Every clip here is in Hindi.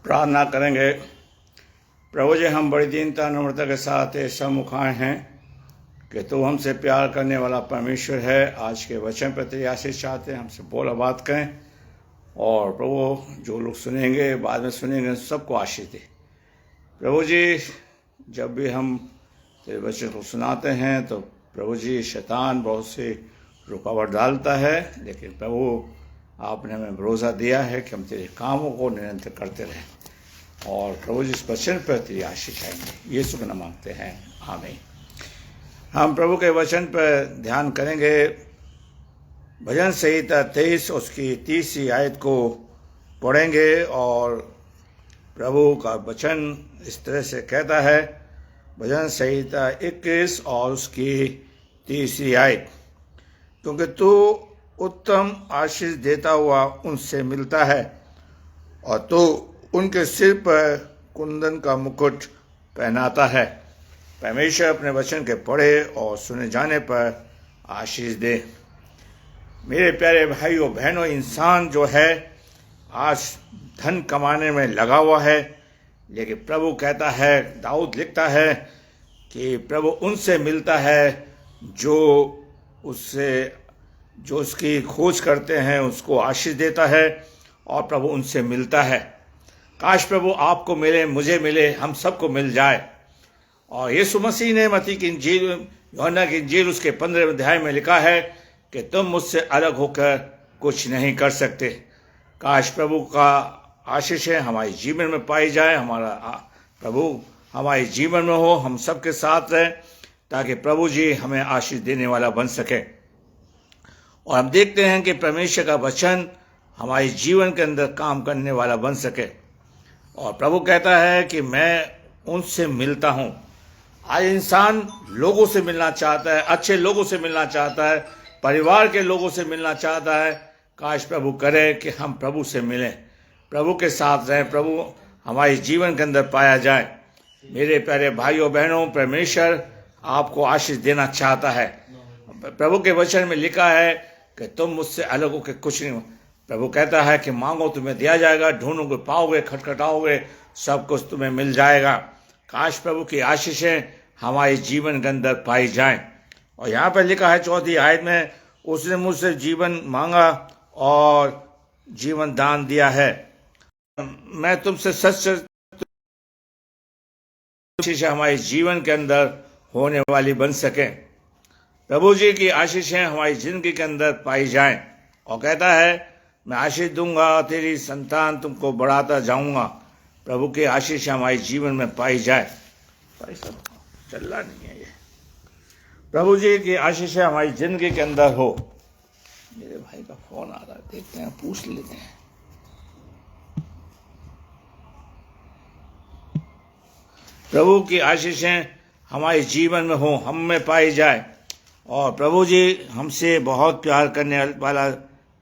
प्रार्थना करेंगे। प्रभु जी, हम बड़ी दीनता नम्रता के साथ ऐसा मुखाए हैं कि तू हमसे प्यार करने वाला परमेश्वर है। आज के वचन पर तेरी आशीष चाहते हैं, हमसे बोला बात करें और प्रभु जो लोग सुनेंगे बाद में सुनेंगे सबको आशीष दे। प्रभु जी, जब भी हम तेरे वचन को सुनाते हैं तो प्रभु जी शैतान बहुत से रुकावट डालता है, लेकिन प्रभु आपने हमें भरोसा दिया है कि हम तेरे कामों को निरंतर करते रहें और प्रभु जी इस वचन पर तेरी आशीष आएंगे। यीशु का नाम मांगते हैं, आमीन। हम प्रभु के वचन पर ध्यान करेंगे। भजन संहिता 23 उसकी 30वीं आयत को पढ़ेंगे और प्रभु का वचन इस तरह से कहता है। भजन संहिता 21 और उसकी 30वीं आयत, क्योंकि तू उत्तम आशीष देता हुआ उनसे मिलता है और तू उनके सिर पर कुंदन का मुकुट पहनाता है। परमेश्वर अपने वचन के पढ़े और सुने जाने पर आशीष दे। मेरे प्यारे भाइयों बहनों, इंसान जो है आज धन कमाने में लगा हुआ है, लेकिन प्रभु कहता है, दाऊद लिखता है कि प्रभु उनसे मिलता है जो उसकी खोज करते हैं, उसको आशीष देता है और प्रभु उनसे मिलता है। काश प्रभु आपको मिले, मुझे मिले, हम सबको मिल जाए। और यीशु मसीह ने मत्ती की इंजील, यूहन्ना की इंजील उसके 15वें अध्याय में लिखा है कि तुम मुझसे अलग होकर कुछ नहीं कर सकते। काश प्रभु का आशीषें हमारे जीवन में पाई जाए, हमारा प्रभु हमारे जीवन में हो, हम सबके साथ रहें ताकि प्रभु जी हमें आशीष देने वाला बन सके। और हम देखते हैं कि परमेश्वर का वचन हमारे जीवन के अंदर काम करने वाला बन सके। और प्रभु कहता है कि मैं उनसे मिलता हूँ। आज इंसान लोगों से मिलना चाहता है, अच्छे लोगों से मिलना चाहता है, परिवार के लोगों से मिलना चाहता है। काश प्रभु करे कि हम प्रभु से मिलें, प्रभु के साथ रहें, प्रभु हमारे जीवन के अंदर पाया जाए। मेरे प्यारे भाइयों बहनों, परमेश्वर आपको आशीष देना चाहता है। प्रभु के वचन में लिखा है कि तुम मुझसे अलग होकर कुछ नहीं। प्रभु कहता है कि मांगो तुम्हें दिया जाएगा, ढूंढोगे पाओगे, खटखटाओगे सब कुछ तुम्हें मिल जाएगा। काश प्रभु की आशीषें हमारे जीवन के अंदर पाई जाएं। और यहाँ पर लिखा है 4वीं आयत में, उसने मुझसे जीवन मांगा और जीवन दान दिया है। मैं तुमसे सच आशीषें हमारे जीवन के अंदर होने वाली बन सके। प्रभु जी की आशीषें हमारी जिंदगी के अंदर पाई जाएं। और कहता है, मैं आशीष दूंगा, तेरी संतान तुमको बढ़ाता जाऊंगा। प्रभु की आशीष हमारे जीवन में पाई जाए। भाई साहब चल रहा नहीं है ये। प्रभु जी की आशीष हमारी जिंदगी के अंदर हो। मेरे भाई का फोन आ रहा है, देखते हैं, पूछ लेते हैं। प्रभु की आशीषें हमारे जीवन में हो, हम में पाई जाए। और प्रभु जी हमसे बहुत प्यार करने वाला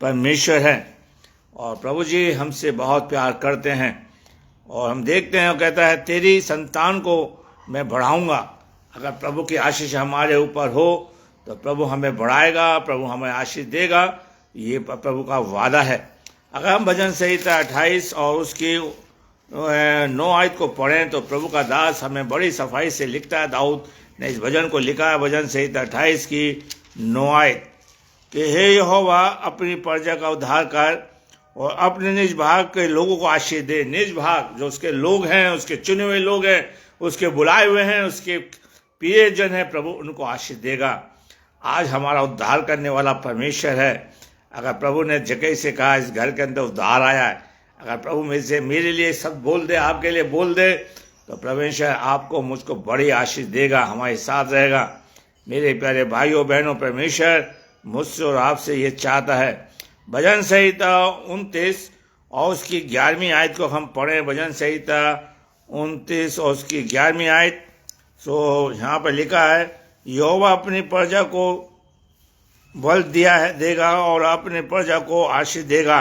परमेश्वर है और प्रभु जी हमसे बहुत प्यार करते हैं। और हम देखते हैं, वो कहता है, तेरी संतान को मैं बढ़ाऊंगा। अगर प्रभु की आशीष हमारे ऊपर हो तो प्रभु हमें बढ़ाएगा, प्रभु हमें आशीष देगा। ये प्रभु का वादा है। अगर हम भजन संहिता 28 और उसकी 9 आयत को पढ़ें तो प्रभु का दास हमें बड़ी सफाई से लिखता है। दाऊद ने इस भजन को लिखा है, भजन संहिता 28 की 9 आयत, कि हे यहोवा अपनी प्रजा का उद्धार कर और अपने निज भाग के लोगों को आशीष दे। निज भाग जो उसके लोग हैं, उसके चुने हुए लोग हैं, उसके बुलाए हुए हैं, उसके प्रियजन हैं, प्रभु उनको आशीष देगा। आज हमारा उद्धार करने वाला परमेश्वर है। अगर प्रभु ने जगह से कहा इस घर के अंदर उद्धार आया है, अगर प्रभु मेरे लिए सब बोल दे, आपके लिए बोल दे, तो परमेश्वर आपको मुझको बड़ी आशीष देगा, हमारे साथ रहेगा। मेरे प्यारे भाइयों बहनों, परमेश्वर मुझसे और आपसे ये चाहता है। भजन संहिता 29 और उसकी 11वीं आयत को हम पढ़ें। भजन संहिता 29 और उसकी 11वीं आयत। सो यहाँ पर लिखा है, यहोवा अपनी प्रजा को बल देगा और अपने प्रजा को आशीष देगा।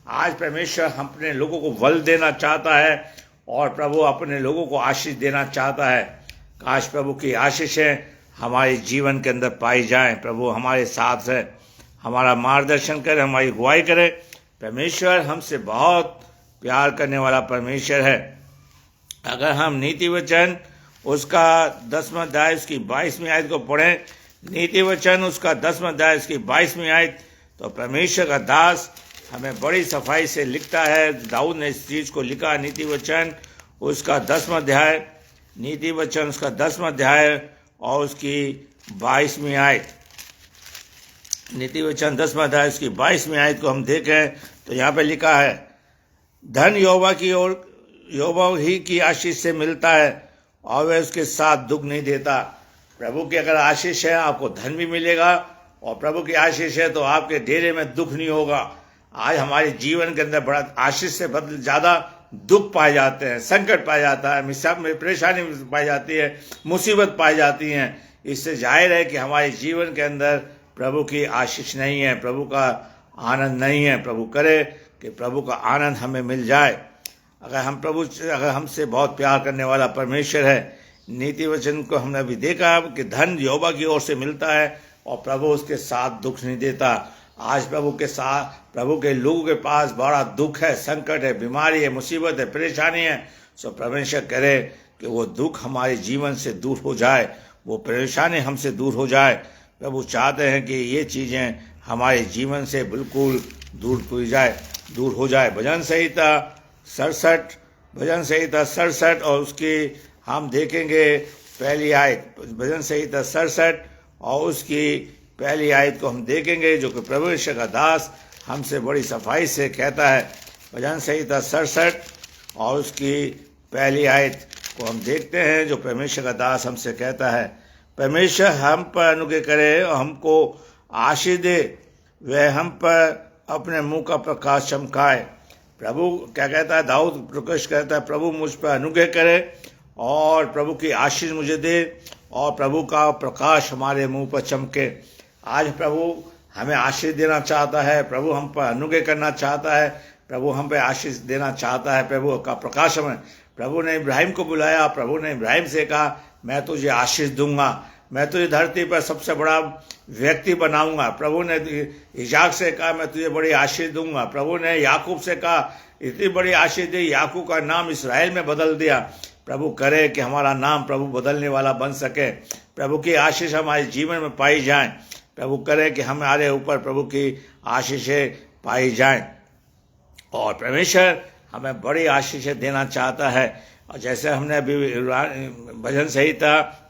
आज परमेश्वर हम अपने लोगों को बल देना चाहता है और प्रभु अपने लोगों को आशीष देना चाहता है। काश प्रभु की आशीषें हमारे जीवन के अंदर पाई जाएं। प्रभु हमारे साथ है, हमारा मार्गदर्शन करे, हमारी अगुवाई करे। परमेश्वर हमसे बहुत प्यार करने वाला परमेश्वर है। अगर हम नीति वचन उसका 10वां अध्याय उसकी 22वीं आयत को पढ़ें, नीति वचन उसका 10वां अध्याय उसकी 22वीं आयत, तो परमेश्वर का दास हमें बड़ी सफाई से लिखता है। दाऊद ने इस चीज को लिखा, नीति वचन उसका 10वां अध्याय, नीति वचन उसका 10वां अध्याय और उसकी 22वीं आयत। नीति वचन 10वां अध्याय उसकी 22वीं आयत को हम देखें तो यहाँ पे लिखा है, धन यहोवा की ओर यहोवा ही की आशीष से मिलता है और वह उसके साथ दुख नहीं देता। प्रभु की अगर आशीष है आपको धन भी मिलेगा, और प्रभु की आशीष है तो आपके डेरे में दुख नहीं होगा। आज हमारे जीवन के अंदर बड़ा आशीष से बदल ज्यादा दुख पाए जाते हैं, संकट पाया जाता है, सब में परेशानी पाई जाती है, मुसीबत पाई जाती है। इससे जाहिर है कि हमारे जीवन के अंदर प्रभु की आशीष नहीं है, प्रभु का आनंद नहीं है। प्रभु करे कि प्रभु का आनंद हमें मिल जाए। अगर हमसे बहुत प्यार करने वाला परमेश्वर है, नीति वचन को हमने अभी देखा कि धन यहोवा की ओर से मिलता है और प्रभु उसके साथ दुख नहीं देता। आज प्रभु के लोगों के पास बड़ा दुख है, संकट है, बीमारी है, मुसीबत है, परेशानी है। सो परमेश्वर करे कि वो दुख हमारे जीवन से दूर हो जाए, वो परेशानी हमसे दूर हो जाए। प्रभु चाहते हैं कि ये चीजें हमारे जीवन से बिल्कुल दूर हो जाए। भजन संहिता 67 और उसकी हम देखेंगे पहली आयत, भजन संहिता 67 और उसकी पहली आयत को हम देखेंगे, जो कि परमेश्वर का दास हमसे बड़ी सफाई से कहता है। भजन संहिता 67 और उसकी पहली आयत को हम देखते हैं, जो परमेश्वर का दास हमसे कहता है, परमेश्वर हम पर अनुग्रह करे और हमको आशीष दे, वह हम पर अपने मुंह का प्रकाश चमकाए। प्रभु क्या कहता है, दाऊद प्रकाश कहता है, प्रभु मुझ पर अनुग्रह करे और प्रभु की आशीष मुझे दे और प्रभु का प्रकाश हमारे मुंह पर चमके। आज प्रभु हमें आशीष देना चाहता है, प्रभु हम पर अनुग्रह करना चाहता है, प्रभु हम पे आशीष देना चाहता है। प्रभु का प्रकाश हमें, प्रभु ने इब्राहिम को बुलाया, प्रभु ने इब्राहिम से कहा मैं तुझे आशीष दूंगा, मैं तुझे धरती पर सबसे बड़ा व्यक्ति बनाऊंगा। प्रभु ने इसाक से कहा मैं तुझे बड़ी आशीष दूंगा। प्रभु ने याकूब से कहा इतनी बड़ी आशीष दी, याकूब का नाम इसराइल में बदल दिया। प्रभु करे कि हमारा नाम प्रभु बदलने वाला बन सके, प्रभु की आशीष हमारे जीवन में पाई जाए। प्रभु करे कि हमारे ऊपर प्रभु की आशीषें पाई जाए और परमेश्वर हमें बड़ी आशीषें देना चाहता है। और जैसे हमने अभी भजन संहिता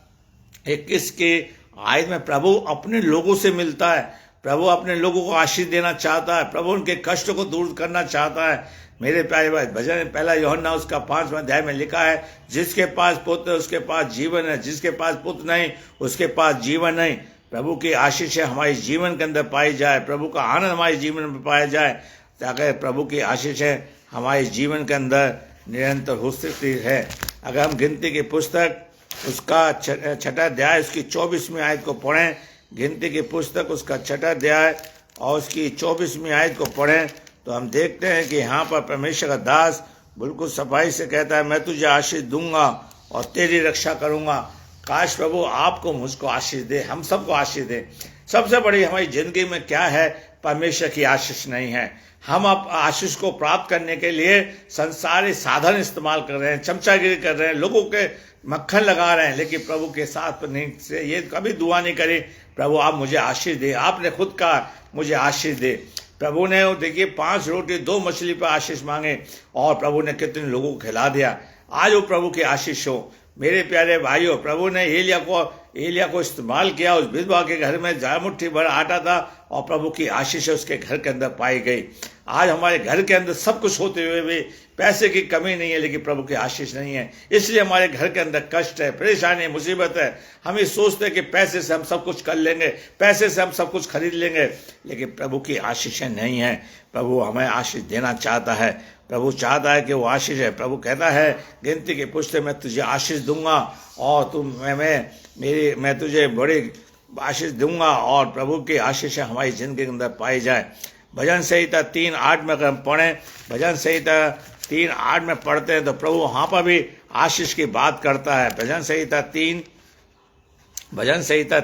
21 के आयत में प्रभु अपने लोगों से मिलता है, प्रभु अपने लोगों को आशीष देना चाहता है, प्रभु उनके कष्ट को दूर करना चाहता है। मेरे प्यारे भाई, भजन 1 यूहन्ना उसका 5वां अध्याय में लिखा है, जिसके पास पुत्र है उसके पास जीवन है, जिसके पास पुत्र नहीं उसके पास जीवन नहीं। प्रभु की आशीष हमारे जीवन के अंदर पाई जाए, प्रभु का आनंद हमारे जीवन में पाया जाए, ताकि प्रभु की आशीषें हमारे जीवन के अंदर निरंतर हो सकती है। अगर हम गिनती की पुस्तक उसका 6वां अध्याय उसकी 24वीं आयत को पढ़ें, गिनती की पुस्तक उसका 6वां अध्याय और उसकी 24वीं आयत को पढ़ें, तो हम देखते हैं कि यहाँ पर परमेश्वर का दास बिल्कुल सफाई से कहता है मैं तुझे आशीष दूंगा और तेरी रक्षा करूंगा। काश प्रभु आपको मुझको आशीष दे, हम सबको आशीष दे। सबसे बड़ी हमारी जिंदगी में क्या है, परमेश्वर की आशीष नहीं है। हम अब आशीष को प्राप्त करने के लिए संसारी साधन इस्तेमाल कर रहे हैं, चमचागिरी कर रहे हैं, लोगों के मक्खन लगा रहे हैं, लेकिन प्रभु के साथ नहीं से ये कभी दुआ नहीं करी प्रभु आप मुझे आशीष दे। आपने खुद कहा मुझे आशीष दे। प्रभु ने देखिए 5 रोटी 2 मछली पर आशीष मांगे और प्रभु ने कितने लोगों को खिला दिया। आज वो प्रभु की आशीष हो। मेरे प्यारे भाइयों, प्रभु ने एलिया को इस्तेमाल किया, उस विधवा के घर में जा मुट्ठी भर आटा था और प्रभु की आशीष उसके घर के अंदर पाई गई। आज हमारे घर के अंदर सब कुछ होते हुए भी पैसे की कमी नहीं है, लेकिन प्रभु की आशीष नहीं है, इसलिए हमारे घर के अंदर कष्ट है, परेशानी, मुसीबत है। हम ये सोचते हैं कि पैसे से हम सब कुछ कर लेंगे, पैसे से हम सब कुछ खरीद लेंगे, लेकिन प्रभु की आशीषें नहीं है। प्रभु हमें आशीष देना चाहता है, प्रभु चाहता है कि वो आशीष है। प्रभु कहता है गिनती की पुस्तक में तुझे आशीष दूंगा और मैं तुझे बड़ी आशीष दूंगा और प्रभु की आशीष हमारी जिंदगी के अंदर पाई जाए। भजन संहिता 3:8 में अगर हम पढ़ें, भजन संहिता 3:8 में पढ़ते हैं तो प्रभु वहां पर भी आशीष की बात करता है। भजन संहिता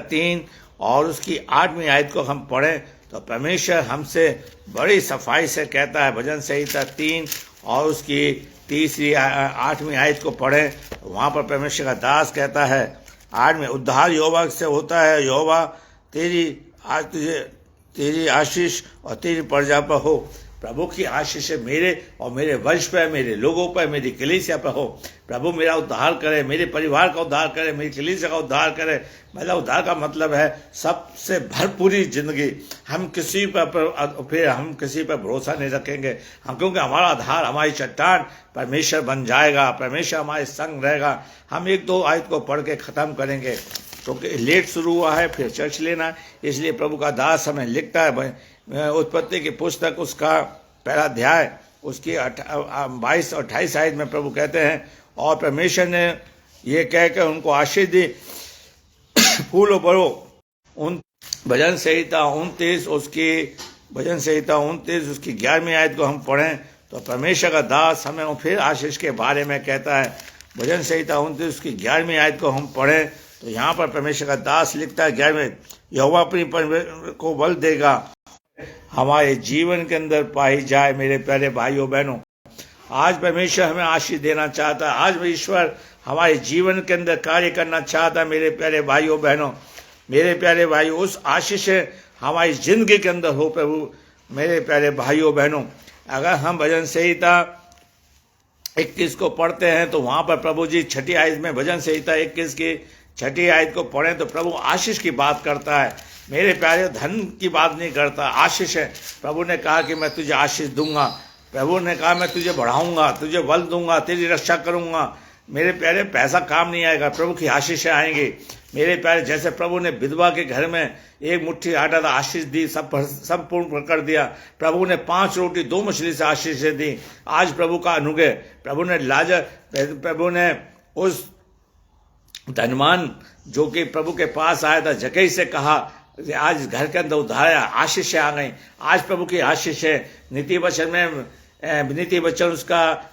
3 और उसकी 8वीं आयत को हम पढ़ें तो परमेश्वर हमसे बड़ी सफाई से कहता है। भजन संहिता 3 और उसकी तीसरी 8वीं आयत को पढ़ें, वहाँ पर परमेश्वर का दास कहता है 8 में, उद्धार यहोवा से होता है, यहोवा तेरी आशीष और तेरी प्रजा पर हो। प्रभु की आशीष मेरे और मेरे वंश पर, मेरे लोगों पर, मेरी कलीसिया पर हो। प्रभु मेरा उद्धार करे, मेरे परिवार का उद्धार करे, मेरी कलीसिया का उद्धार करे। मतलब उद्धार का मतलब है सबसे भरपूरी जिंदगी। हम किसी पर भरोसा नहीं रखेंगे, हम, क्योंकि हमारा आधार, हमारी चट्टान परमेश्वर बन जाएगा, परमेश्वर हमारे संग रहेगा। हम 1-2 आयत को पढ़ के ख़त्म करेंगे, क्योंकि लेट शुरू हुआ है, फिर चर्च लेना है। इसलिए प्रभु का दास हमें लिखता है, उत्पत्ति की पुस्तक उसका 1 अध्याय उसकी 22 और 28 आयत में प्रभु कहते हैं, और परमेश्वर ने ये कहकर उनको आशीष दी, फूलो बढ़ो। भजन संहिता 29 उसकी 11वीं आयत को हम पढ़ें तो परमेश्वर का दास हमें फिर आशीष के बारे में कहता है। भजन संहिता 29 उसकी 11वीं आयत को हम पढ़ें तो यहाँ पर परमेश्वर का दास लिखता है 11वें, यहोवा अपनी परमेश्वर को बल देगा, हमारे जीवन के अंदर पाई जाए। मेरे प्यारे भाइयों बहनों, आज परमेश्वर हमें आशीष देना चाहता है, आज ईश्वर हमारे जीवन के अंदर कार्य करना चाहता है। मेरे प्यारे भाइयों बहनों, मेरे प्यारे भाइयों, उस आशीष हमारी जिंदगी के अंदर हो प्रभु। मेरे प्यारे भाइयों बहनों, अगर हम भजन संहिता 21 को पढ़ते हैं तो वहाँ पर प्रभु जी 6ठी आयत में, भजन संहिता 21 की 6ठी आयत को पढ़ें तो प्रभु आशीष की बात करता है। मेरे प्यारे, धन की बात नहीं करता, आशीष है। प्रभु ने कहा कि मैं तुझे आशीष दूंगा, प्रभु ने कहा मैं तुझे बढ़ाऊंगा, तुझे बल दूंगा, तेरी रक्षा करूंगा। मेरे प्यारे, पैसा काम नहीं आएगा, प्रभु की आशीष आएंगे। मेरे प्यारे, जैसे प्रभु ने विधवा के घर में 1 मुट्ठी आटा था, आशीष दी, सब संपूर्ण कर दिया। प्रभु ने 5 रोटी 2 मछली से आशीष दी। आज प्रभु का अनुग्रह, प्रभु ने उस धनवान जो कि प्रभु के पास आया था, जक्कई से कहा आज घर के अंदर उद्धार, आशीष आ गई। आज प्रभु की आशीष है। नीति वचन उसका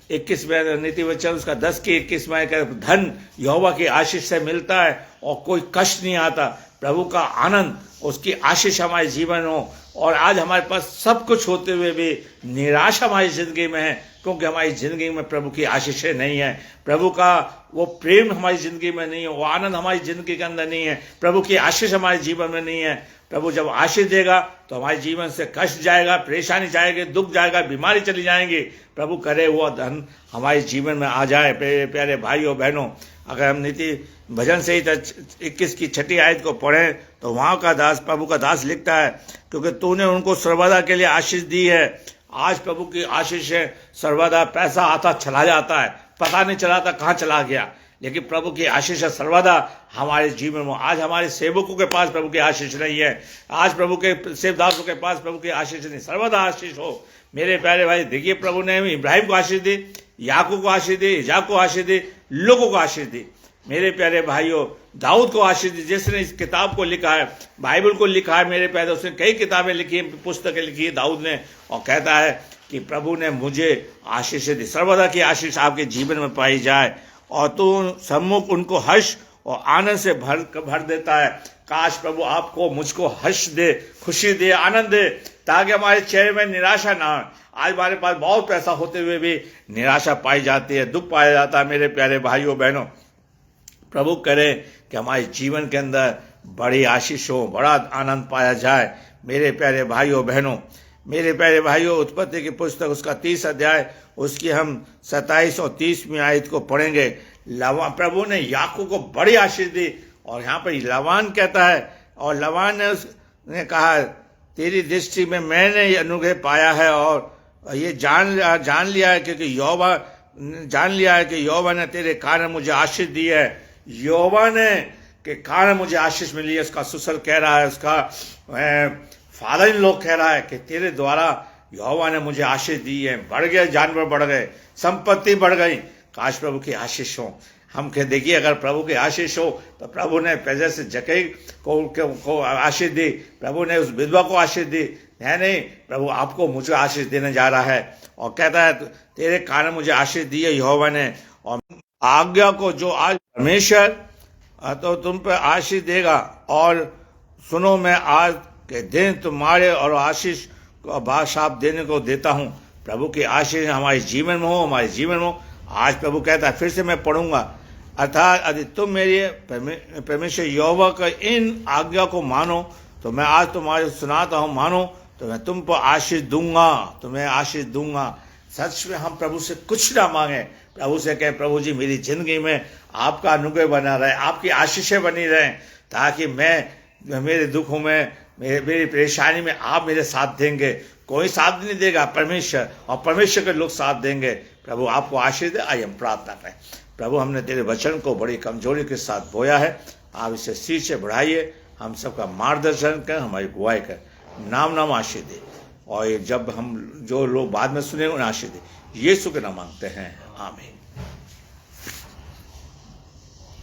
21 में, नीति वचन उसका 10 की 21 में, धन यहोवा की आशीष से मिलता है और कोई कष्ट नहीं आता। प्रभु का आनंद, उसकी आशीष हमारे जीवन हो। और आज हमारे पास सब कुछ होते हुए भी निराशा हमारी जिंदगी में है, क्योंकि हमारी जिंदगी में प्रभु की आशीषें नहीं है, प्रभु का वो प्रेम हमारी जिंदगी में नहीं है, वो आनंद हमारी जिंदगी के अंदर नहीं है, प्रभु की आशीष हमारे जीवन में नहीं है। प्रभु जब आशीष देगा तो हमारे जीवन से कष्ट जाएगा, परेशानी जाएगी, दुख जाएगा, बीमारी चली जाएंगी। प्रभु करे वो धन हमारे जीवन में आ जाए। प्यारे भाइयों बहनों, अगर हम भजन संहिता 21 की 6ठी आयत को पढ़ें तो वहाँ का दास, प्रभु का दास लिखता है, क्योंकि तूने उनको सर्वदा के लिए आशीष दी है। आज प्रभु की आशीष है, सर्वदा। पैसा आता चला जाता है, पता नहीं चलाता कहाँ चला गया, लेकिन प्रभु की आशीष है सर्वदा हमारे जीवन में। आज हमारे सेवकों के पास प्रभु की आशीष नहीं है, आज प्रभु के सेवदासों के पास प्रभु की आशीष नहीं, सर्वदा आशीष हो। मेरे प्यारे भाई, देखिए प्रभु ने इब्राहिम को आशीष दी, याकूब को आशीष दी, इसाक को आशीष दी, लोगों को आशीष दी। मेरे प्यारे भाइयों, दाऊद को आशीष दी, जिसने इस किताब को लिखा है, बाइबल को लिखा है। मेरे प्यारे, उसने कई किताबें लिखी, पुस्तकें लिखी है दाऊद ने, और कहता है कि प्रभु ने मुझे आशीष दी। सर्वदा की आशीष आपके जीवन में पाई जाए और तू सम्मुख उनको हर्ष और आनंद से भर देता है। काश प्रभु आपको, मुझको हर्ष दे, खुशी दे, आनंद दे, ताकि हमारे चेहरे में निराशा ना हो। आज हमारे पास बहुत पैसा होते हुए भी निराशा पाई जाती है, दुख पाया जाता है। मेरे प्यारे भाइयों बहनों, प्रभु करे कि हमारे जीवन के अंदर बड़ी आशीष हो, बड़ा आनंद पाया जाए। मेरे प्यारे भाइयों बहनों, मेरे प्यारे भाइयों, उत्पत्ति की पुस्तक उसका 30 अध्याय उसकी हम 27 और 30वीं आयत को पढ़ेंगे। प्रभु ने याकूब को बड़ी आशीष दी, और यहाँ पर लवान कहता है, और लवान ने उसने कहा तेरी दृष्टि में मैंने ये अनुग्रह पाया है, और ये जान लिया है क्योंकि यहोवा ने तेरे कारण मुझे आशीष दी है। यहोवा ने के कारण मुझे आशीष मिली है। उसका ससुर कह रहा है, उसका फादर इन लोग कह रहा है कि तेरे द्वारा यहोवा ने मुझे आशीष दी है। बढ़ गए, जानवर बढ़ गए, संपत्ति बढ़ गई। काश प्रभु की आशीष हो। हम कह देखिए, अगर प्रभु की आशीष हो तो प्रभु ने पहले से जक्कई को आशीष दी, प्रभु ने उस विधवा को आशीष दी है। नहीं, प्रभु आपको, मुझे आशीष देने जा रहा है, और कहता है तेरे कारण मुझे आशीष दी है यहोवा ने। और आज्ञा को जो आज परमेश्वर तो तुम पर आशीष देगा, और सुनो मैं आज के दिन तुम्हारे और आशीष शाप देने को देता हूँ। प्रभु की आशीष हमारे जीवन में हो, हमारे जीवन में हो। आज प्रभु कहता है, फिर से मैं पढ़ूंगा, अर्थात यदि तुम मेरे परमेश्वर यहोवा का इन आज्ञा को मानो, तो मैं आज तुम्हारे सुनाता हूँ, मानो तो मैं तुम पर आशीष दूंगा, तुम्हें आशीष दूंगा। सच में हम प्रभु से कुछ ना मांगे, प्रभु से कहें, प्रभु जी मेरी जिंदगी में आपका अनुग्रह बना रहे, आपकी आशीषें बनी रहें, ताकि मैं मेरे दुखों में, मेरी परेशानी में आप मेरे साथ देंगे। कोई साथ नहीं देगा, परमेश्वर, और परमेश्वर के लोग साथ देंगे। प्रभु आपको आशीष दे। आइए हम प्रार्थना करें। प्रभु, हमने तेरे वचन को बड़ी कमजोरी के साथ बोया है, आप इसे सिर से बढ़ाइए, हम सबका मार्गदर्शन करें, हमारी गुआई करें, नाम आशीष दे। और जब हम जो लोग बाद में सुने उन्हें आशीष दे, यीशु के नाम मांगते हैं, आमीन।